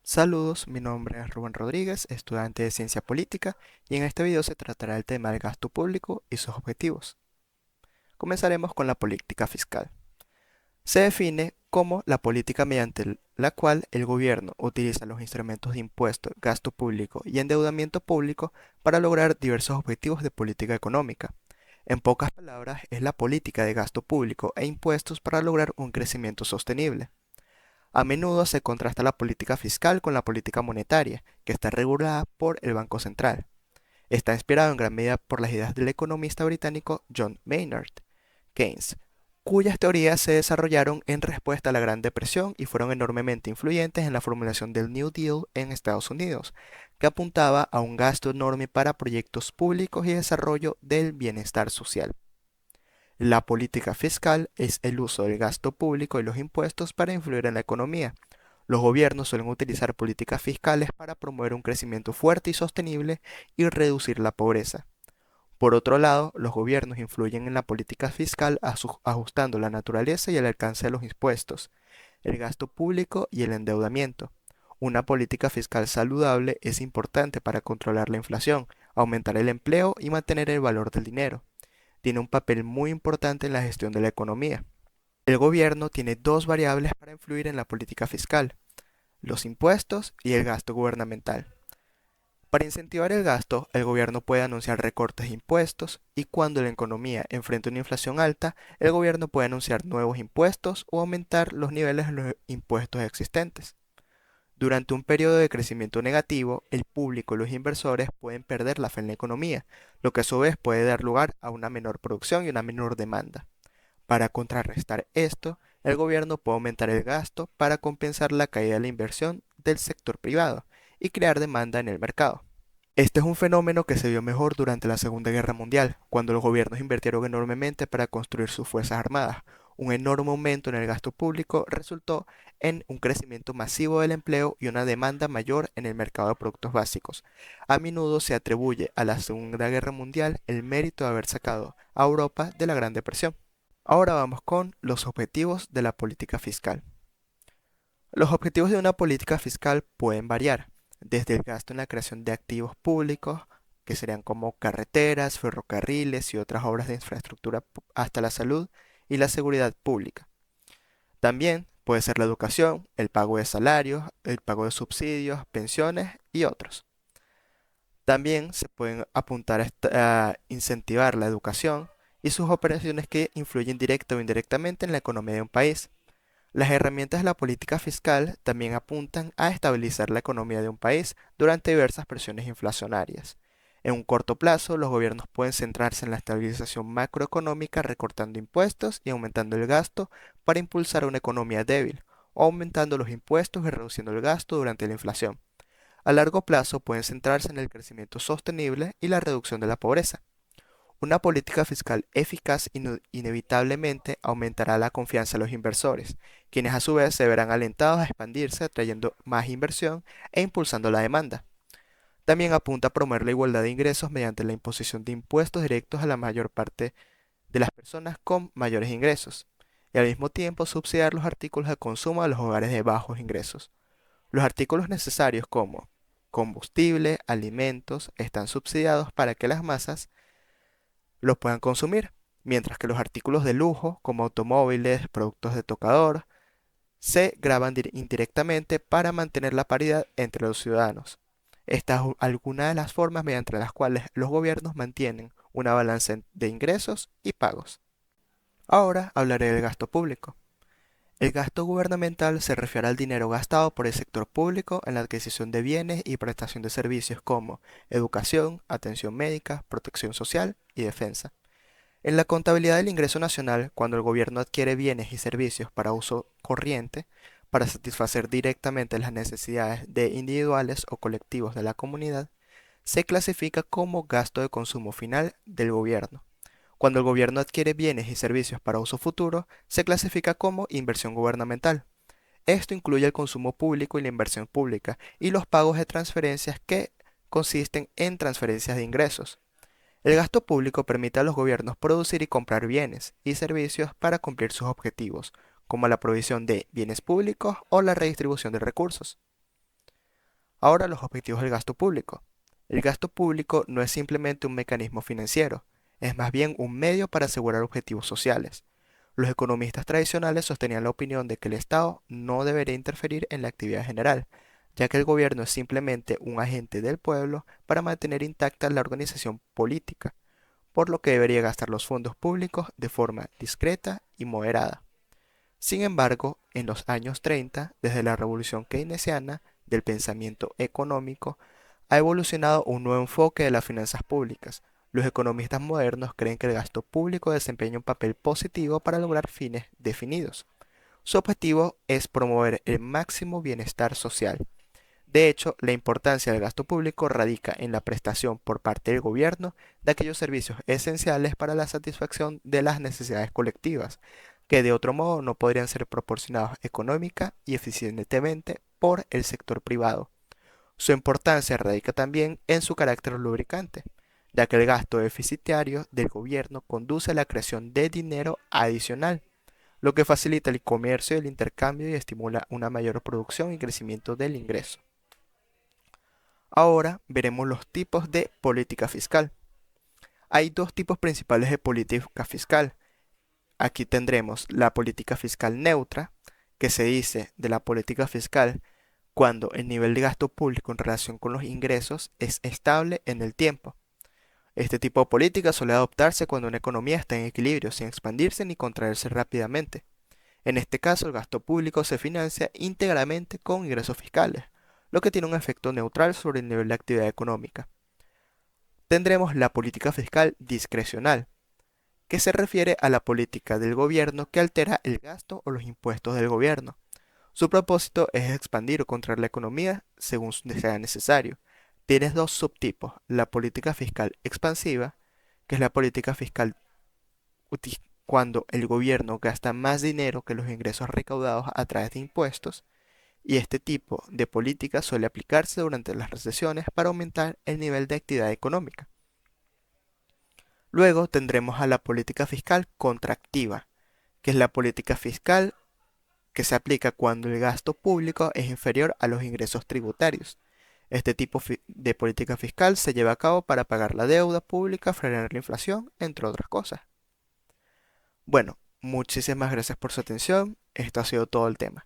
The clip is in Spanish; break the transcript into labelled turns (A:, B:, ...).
A: Saludos, mi nombre es Rubén Rodríguez, estudiante de Ciencia Política, y en este video se tratará el tema del gasto público y sus objetivos. Comenzaremos con la política fiscal. Se define como la política mediante la cual el gobierno utiliza los instrumentos de impuesto, gasto público y endeudamiento público para lograr diversos objetivos de política económica. En pocas palabras, es la política de gasto público e impuestos para lograr un crecimiento sostenible. A menudo se contrasta la política fiscal con la política monetaria, que está regulada por el Banco Central. Está inspirado en gran medida por las ideas del economista británico John Maynard Keynes, cuyas teorías se desarrollaron en respuesta a la Gran Depresión y fueron enormemente influyentes en la formulación del New Deal en Estados Unidos, que apuntaba a un gasto enorme para proyectos públicos y desarrollo del bienestar social. La política fiscal es el uso del gasto público y los impuestos para influir en la economía. Los gobiernos suelen utilizar políticas fiscales para promover un crecimiento fuerte y sostenible y reducir la pobreza. Por otro lado, los gobiernos influyen en la política fiscal ajustando la naturaleza y el alcance de los impuestos, el gasto público y el endeudamiento. Una política fiscal saludable es importante para controlar la inflación, aumentar el empleo y mantener el valor del dinero. Tiene un papel muy importante en la gestión de la economía. El gobierno tiene dos variables para influir en la política fiscal: los impuestos y el gasto gubernamental. Para incentivar el gasto, el gobierno puede anunciar recortes de impuestos y cuando la economía enfrenta una inflación alta, el gobierno puede anunciar nuevos impuestos o aumentar los niveles de los impuestos existentes. Durante un periodo de crecimiento negativo, el público y los inversores pueden perder la fe en la economía, lo que a su vez puede dar lugar a una menor producción y una menor demanda. Para contrarrestar esto, el gobierno puede aumentar el gasto para compensar la caída de la inversión del sector privado y crear demanda en el mercado. Este es un fenómeno que se vio mejor durante la Segunda Guerra Mundial, cuando los gobiernos invirtieron enormemente para construir sus fuerzas armadas. Un enorme aumento en el gasto público resultó en un crecimiento masivo del empleo y una demanda mayor en el mercado de productos básicos. A menudo se atribuye a la Segunda Guerra Mundial el mérito de haber sacado a Europa de la Gran Depresión. Ahora vamos con los objetivos de la política fiscal. Los objetivos de una política fiscal pueden variar, desde el gasto en la creación de activos públicos, que serían como carreteras, ferrocarriles y otras obras de infraestructura, hasta la salud y la seguridad pública. También puede ser la educación, el pago de salarios, el pago de subsidios, pensiones y otros. También se pueden apuntar a incentivar la educación y sus operaciones que influyen directa o indirectamente en la economía de un país. Las herramientas de la política fiscal también apuntan a estabilizar la economía de un país durante diversas presiones inflacionarias. En un corto plazo, los gobiernos pueden centrarse en la estabilización macroeconómica recortando impuestos y aumentando el gasto para impulsar una economía débil, o aumentando los impuestos y reduciendo el gasto durante la inflación. A largo plazo pueden centrarse en el crecimiento sostenible y la reducción de la pobreza. Una política fiscal eficaz inevitablemente aumentará la confianza de los inversores, quienes a su vez se verán alentados a expandirse, atrayendo más inversión e impulsando la demanda. También apunta a promover la igualdad de ingresos mediante la imposición de impuestos directos a la mayor parte de las personas con mayores ingresos, y al mismo tiempo subsidiar los artículos de consumo de los hogares de bajos ingresos. Los artículos necesarios como combustible, alimentos, están subsidiados para que las masas los puedan consumir, mientras que los artículos de lujo, como automóviles, productos de tocador, se graban indirectamente para mantener la paridad entre los ciudadanos. Estas son algunas de las formas mediante las cuales los gobiernos mantienen una balanza de ingresos y pagos. Ahora hablaré del gasto público. El gasto gubernamental se refiere al dinero gastado por el sector público en la adquisición de bienes y prestación de servicios como educación, atención médica, protección social y defensa. En la contabilidad del ingreso nacional, cuando el gobierno adquiere bienes y servicios para uso corriente, para satisfacer directamente las necesidades de individuales o colectivos de la comunidad, se clasifica como gasto de consumo final del gobierno. Cuando el gobierno adquiere bienes y servicios para uso futuro, se clasifica como inversión gubernamental. Esto incluye el consumo público y la inversión pública y los pagos de transferencias que consisten en transferencias de ingresos. El gasto público permite a los gobiernos producir y comprar bienes y servicios para cumplir sus objetivos, como la provisión de bienes públicos o la redistribución de recursos. Ahora los objetivos del gasto público. El gasto público no es simplemente un mecanismo financiero, es más bien un medio para asegurar objetivos sociales. Los economistas tradicionales sostenían la opinión de que el Estado no debería interferir en la actividad general, ya que el gobierno es simplemente un agente del pueblo para mantener intacta la organización política, por lo que debería gastar los fondos públicos de forma discreta y moderada. Sin embargo, en los años 30, desde la revolución keynesiana del pensamiento económico, ha evolucionado un nuevo enfoque de las finanzas públicas. Los economistas modernos creen que el gasto público desempeña un papel positivo para lograr fines definidos. Su objetivo es promover el máximo bienestar social. De hecho, la importancia del gasto público radica en la prestación por parte del gobierno de aquellos servicios esenciales para la satisfacción de las necesidades colectivas, que de otro modo no podrían ser proporcionados económica y eficientemente por el sector privado. Su importancia radica también en su carácter lubricante, ya que el gasto deficitario del gobierno conduce a la creación de dinero adicional, lo que facilita el comercio y el intercambio y estimula una mayor producción y crecimiento del ingreso. Ahora veremos los tipos de política fiscal. Hay dos tipos principales de política fiscal. Aquí tendremos la política fiscal neutra, que se dice de la política fiscal cuando el nivel de gasto público en relación con los ingresos es estable en el tiempo. Este tipo de política suele adoptarse cuando una economía está en equilibrio, sin expandirse ni contraerse rápidamente. En este caso, el gasto público se financia íntegramente con ingresos fiscales, lo que tiene un efecto neutral sobre el nivel de actividad económica. Tendremos la política fiscal discrecional, que se refiere a la política del gobierno que altera el gasto o los impuestos del gobierno. Su propósito es expandir o contraer la economía según sea necesario. Tienes dos subtipos: la política fiscal expansiva, que es la política fiscal cuando el gobierno gasta más dinero que los ingresos recaudados a través de impuestos, y este tipo de política suele aplicarse durante las recesiones para aumentar el nivel de actividad económica. Luego tendremos a la política fiscal contractiva, que es la política fiscal que se aplica cuando el gasto público es inferior a los ingresos tributarios. Este tipo de política fiscal se lleva a cabo para pagar la deuda pública, frenar la inflación, entre otras cosas. Bueno, muchísimas gracias por su atención. Esto ha sido todo el tema.